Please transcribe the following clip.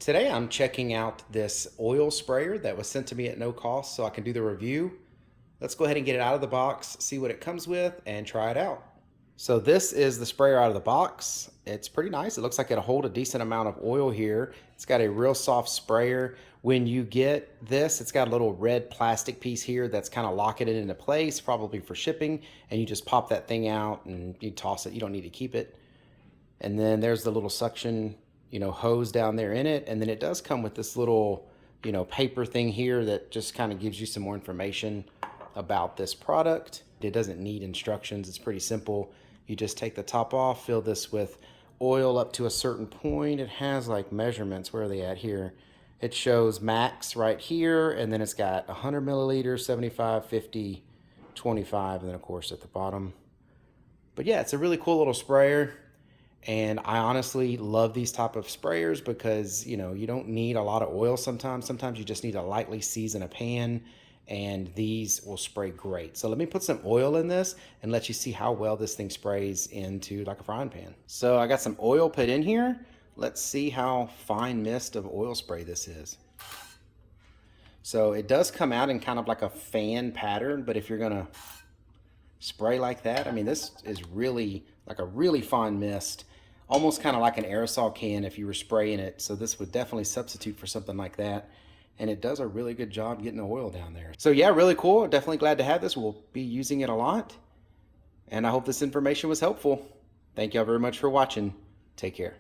Today I'm checking out this oil sprayer that was sent to me at no cost so I can do the review. Let's go ahead and get it out of the box, see what it comes with, and try it out. So this is the sprayer out of the box. It's pretty nice. It looks like it'll hold a decent amount of oil here. It's got a real soft sprayer. When you get this, it's got a little red plastic piece here that's kind of locking it into place, probably for shipping, and you just pop that thing out and you toss it. You don't need to keep it. And then there's the little suction, hose down there in it. And then it does come with this little, paper thing here that just kind of gives you some more information about this product. It doesn't need instructions. It's pretty simple. You just take the top off, fill this with oil up to a certain point. It has like measurements. Where are they at here? It shows max right here, and then it's got 100 milliliters, 75, 50, 25, and then of course at the bottom. But yeah, it's a really cool little sprayer. And I honestly love these type of sprayers because, you don't need a lot of oil sometimes. Sometimes you just need to lightly season a pan, and these will spray great. So let me put some oil in this and let you see how well this thing sprays into like a frying pan. So I got some oil put in here. Let's see how fine mist of oil spray this is. So it does come out in kind of like a fan pattern, but if you're gonna spray like that, I mean, this is really like a really fine mist, almost kind of like an aerosol can if you were spraying it. So this would definitely substitute for something like that. And it does a really good job getting the oil down there. So yeah, really cool. Definitely glad to have this. We'll be using it a lot. And I hope this information was helpful. Thank y'all very much for watching. Take care.